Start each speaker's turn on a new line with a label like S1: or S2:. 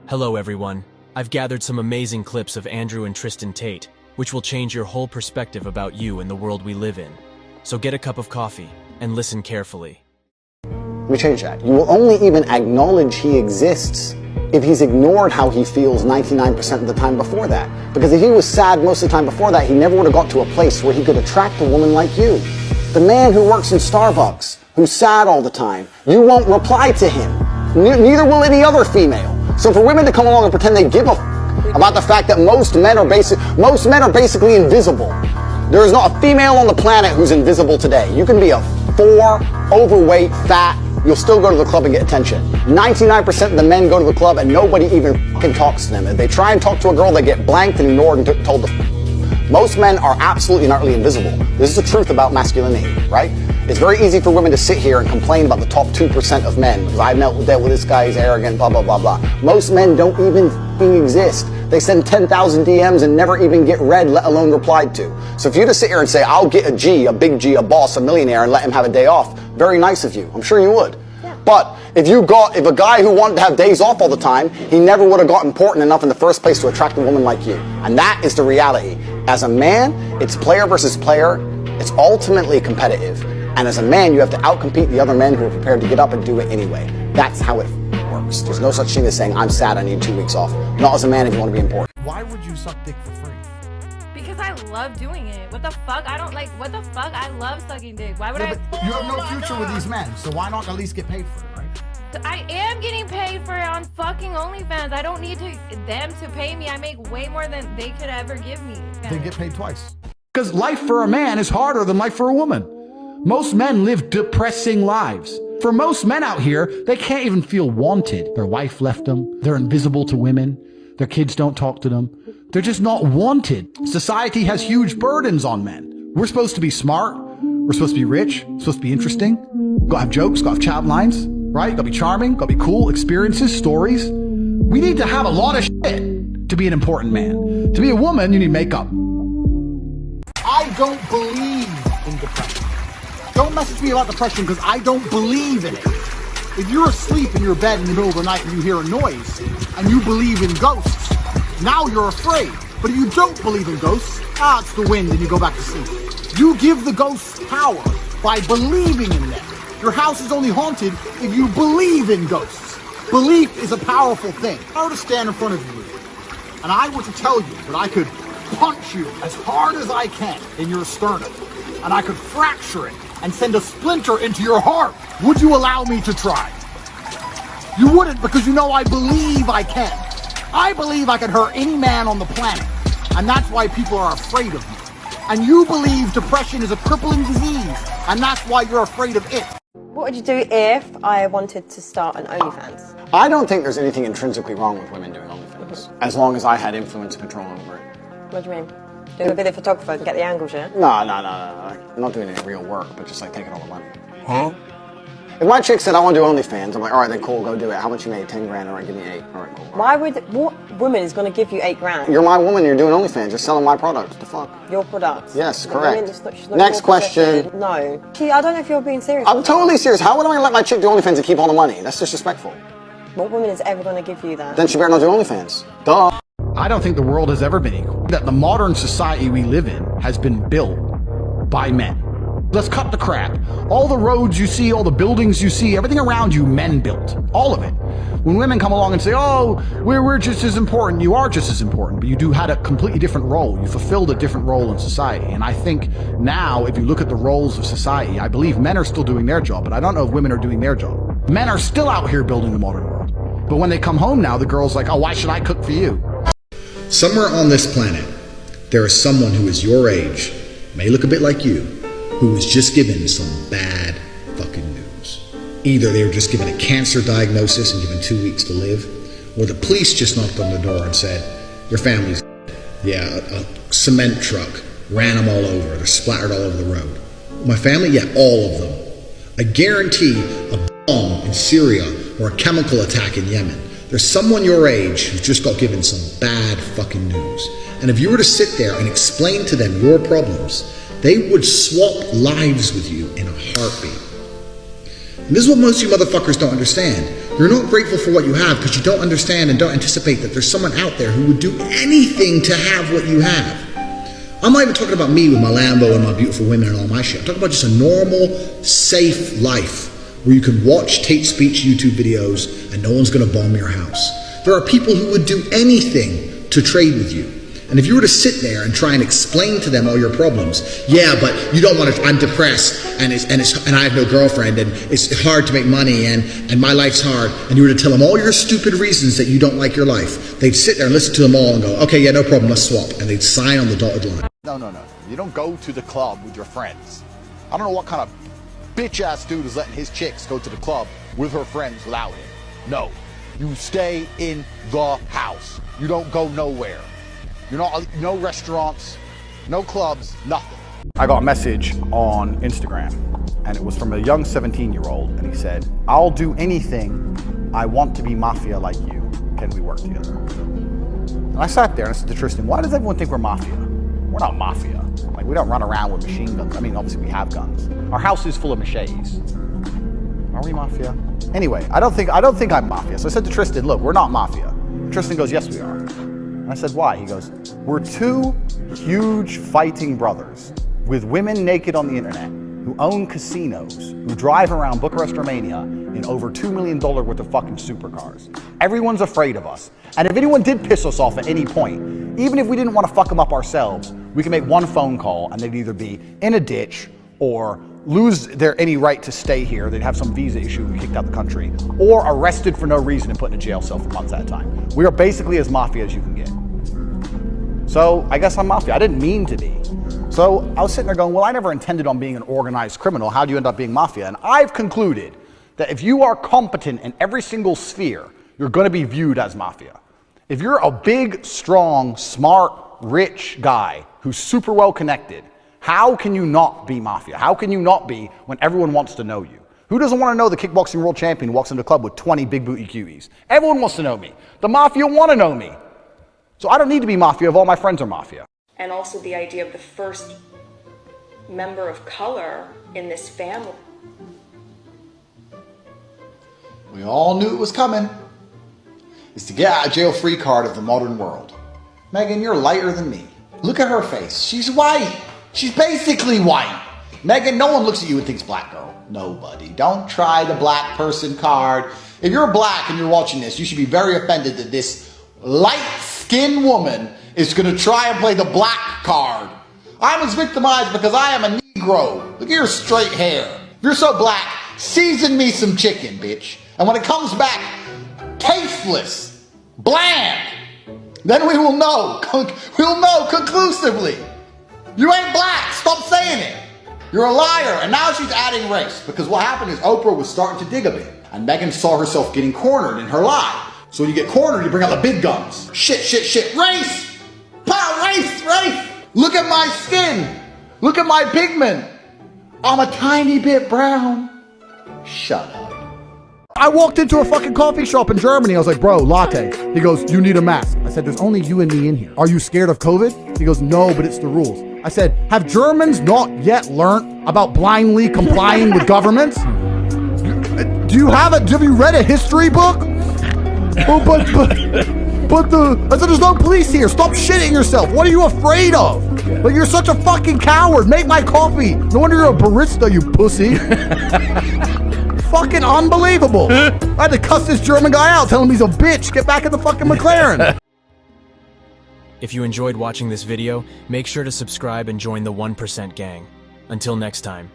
S1: Hello everyone. I've gathered some amazing clips of Andrew and Tristan Tate, which will change your whole perspective about you and the world we live in. So get a cup of coffee and listen carefully.
S2: Let me change that. You will only even acknowledge he exists if he's ignored how he feels 99% of the time before that. Because if he was sad most of the time before that, he never would have got to a place where he could attract a woman like you. The man who works in Starbucks, who's sad all the time, you won't reply to him. Neither will any other female. So for women to come along and pretend they give a about the fact that most men are basically invisible. There is not a female on the planet who's invisible today. You can be a 4, overweight, fat, you'll still go to the club and get attention. 99% of the men go to the club and nobody even fucking talks to them. If they try and talk to a girl, they get blanked and ignored and told to Most men are absolutely and utterly invisible. This is the truth about masculinity, right? It's very easy for women to sit here and complain about the top 2% of men, because I've dealt with this guy, he's arrogant, blah, blah, blah, blah. Most men don't even exist. They send 10,000 DMs and never even get read, let alone replied to. So if you just sit here and say, I'll get a G, a big G, a boss, a millionaire, and let him have a day off, very nice of you. I'm sure you would. Yeah. But if a guy who wanted to have days off all the time, he never would have got important enough in the first place to attract a woman like you. And that is the reality. As a man, it's player versus player. It's ultimately competitive. And as a man, you have to outcompete the other men who are prepared to get up and do it anyway. That's how it works. There's no such thing as saying, I'm sad, I need 2 weeks off. Not as a man if you want to be important.
S3: Why would you suck dick for free?
S4: Because I love doing it. What the fuck? What the fuck? I love sucking dick. Why would
S3: You have no future with these men, so why not at least get paid for it, right?
S4: I am getting paid for it on fucking OnlyFans. I don't need them to pay me. I make way more than they could ever give me.
S3: They get paid twice. Because life for a man is harder than life for a woman. Most men live depressing lives. For most men out here, they can't even feel wanted. Their wife left them. They're invisible to women. Their kids don't talk to them. They're just not wanted. Society has huge burdens on men. We're supposed to be smart. We're supposed to be rich. We're supposed to be interesting. Gotta have jokes, gotta have chat lines, right? Gotta be charming, gotta be cool, experiences, stories. We need to have a lot of shit to be an important man. To be a woman, you need makeup. I don't believe in depression. Don't message me about depression because I don't believe in it. If you're asleep in your bed in the middle of the night and you hear a noise and you believe in ghosts, now you're afraid. But if you don't believe in ghosts, it's the wind and you go back to sleep. You give the ghosts power by believing in them. Your house is only haunted if you believe in ghosts. Belief is a powerful thing. If I were to stand in front of you and I were to tell you that I could punch you as hard as I can in your sternum and I could fracture it and send a splinter into your heart, would you allow me to try? You wouldn't, because you know I believe I can. I believe I can hurt any man on the planet, and that's why people are afraid of me. And you believe depression is a crippling disease, and that's why you're afraid of it.
S5: What would you do if I wanted to start an OnlyFans?
S2: I don't think there's anything intrinsically wrong with women doing OnlyFans, as long as I had influence and control over it.
S5: What do you mean? Doing a video photographer and get the angles, yeah?
S2: No. I'm not doing any real work, but just like taking all the money. Huh? If my chick said, I want to do OnlyFans, I'm like, all right, then cool, go do it. How much you made? 10 grand, all right, give me 8. All right, cool.
S5: What woman is going to give you 8 grand?
S2: You're my woman, you're doing OnlyFans, you're selling my product. What the fuck?
S5: Your product?
S2: Yes,
S5: The
S2: correct.
S5: woman, she's not
S2: Next
S5: your
S2: question.
S5: possession. No. I don't know if you're being serious.
S2: I'm totally serious. How would I let my chick do OnlyFans and keep all the money? That's disrespectful.
S5: What woman is ever going to give you that?
S2: Then she better not do OnlyFans. Duh.
S3: I don't think the world has ever been equal. That the modern society we live in has been built by men. Let's cut the crap. All the roads you see, all the buildings you see, everything around you, men built. All of it. When women come along and say, oh, we're just as important, you are just as important, but you had a completely different role. You fulfilled a different role in society. And I think now, if you look at the roles of society, I believe men are still doing their job, but I don't know if women are doing their job. Men are still out here building the modern world. But when they come home now, the girl's like, oh, why should I cook for you?
S6: Somewhere on this planet, there is someone who is your age, may look a bit like you, who was just given some bad fucking news. Either they were just given a cancer diagnosis and given 2 weeks to live, or the police just knocked on the door and said, your family's dead. Yeah, a cement truck ran them all over. They're splattered all over the road. My family? Yeah, all of them. I guarantee a bomb in Syria or a chemical attack in Yemen. There's someone your age who's just got given some bad fucking news. And if you were to sit there and explain to them your problems, they would swap lives with you in a heartbeat. And this is what most of you motherfuckers don't understand. You're not grateful for what you have because you don't understand and don't anticipate that there's someone out there who would do anything to have what you have. I'm not even talking about me with my Lambo and my beautiful women and all my shit. I'm talking about just a normal, safe life where you can watch Tate Speech YouTube videos and no one's going to bomb your house. There are people who would do anything to trade with you. And if you were to sit there and try and explain to them all your problems, yeah, but you don't want to, I'm depressed and I have no girlfriend and it's hard to make money and my life's hard, and you were to tell them all your stupid reasons that you don't like your life, they'd sit there and listen to them all and go, okay, yeah, no problem, let's swap. And they'd sign on the dotted line.
S7: No. You don't go to the club with your friends. I don't know what kind of bitch-ass dude is letting his chicks go to the club with her friends without him. No. You stay in the house. You don't go nowhere. You're not, no restaurants, no clubs, nothing.
S8: I got a message on Instagram, and it was from a young 17-year-old, and he said, I'll do anything. I want to be mafia like you. Can we work together? And I sat there and I said to Tristan, why does everyone think we're mafia? We're not mafia. Like, we don't run around with machine guns. I mean, obviously we have guns. Our house is full of machetes. Are we mafia? Anyway, I don't think I'm mafia. So I said to Tristan, look, we're not mafia. And Tristan goes, yes, we are. And I said, why? He goes, we're two huge fighting brothers with women naked on the internet who own casinos, who drive around Bucharest, Romania in over $2 million worth of fucking supercars. Everyone's afraid of us. And if anyone did piss us off at any point, even if we didn't want to fuck them up ourselves, we can make one phone call and they'd either be in a ditch or lose their any right to stay here. They'd have some visa issue and be kicked out the country, or arrested for no reason and put in a jail cell for months at a time. We are basically as mafia as you can get. So I guess I'm mafia. I didn't mean to be. So I was sitting there going, well, I never intended on being an organized criminal. How do you end up being mafia? And I've concluded that if you are competent in every single sphere, you're going to be viewed as mafia. If you're a big, strong, smart, rich guy who's super well connected, how can you not be mafia? How can you not be when everyone wants to know you? Who doesn't want to know the kickboxing world champion who walks into the club with 20 big booty cuties? Everyone wants to know me. The mafia want to know me. So I don't need to be mafia if all my friends are mafia.
S5: And also the idea of the first member of color in this family.
S6: We all knew it was coming. It's to get out of jail free card of the modern world. Megan, you're lighter than me. Look at her face. She's white. She's basically white. Megan, no one looks at you and thinks black girl. Nobody. Don't try the black person card. If you're black and you're watching this, you should be very offended that this light-skinned woman is going to try and play the black card. I'm as victimized because I am a Negro. Look at your straight hair. If you're so black, season me some chicken, bitch. And when it comes back tasteless, bland, then we will know. We'll know conclusively. You ain't black. Stop saying it. You're a liar. And now she's adding race. Because what happened is Oprah was starting to dig a bit. And Megan saw herself getting cornered in her lie. So when you get cornered, you bring out the big guns. Shit. Race! Pow, race! Look at my skin. Look at my pigment. I'm a tiny bit brown. Shut up.
S3: I walked into a fucking coffee shop in Germany. I was like, bro, latte. He goes, you need a mask. I said, there's only you and me in here. Are you scared of COVID? He goes, no, but it's the rules. I said, have Germans not yet learned about blindly complying with governments? Have you read a history book? Oh, I said, there's no police here. Stop shitting yourself. What are you afraid of? Like, you're such a fucking coward. Make my coffee. No wonder you're a barista, you pussy. Fucking unbelievable. I had to cuss this German guy out, tell him he's a bitch. Get back in the fucking McLaren.
S1: If you enjoyed watching this video, make sure to subscribe and join the 1% gang. Until next time.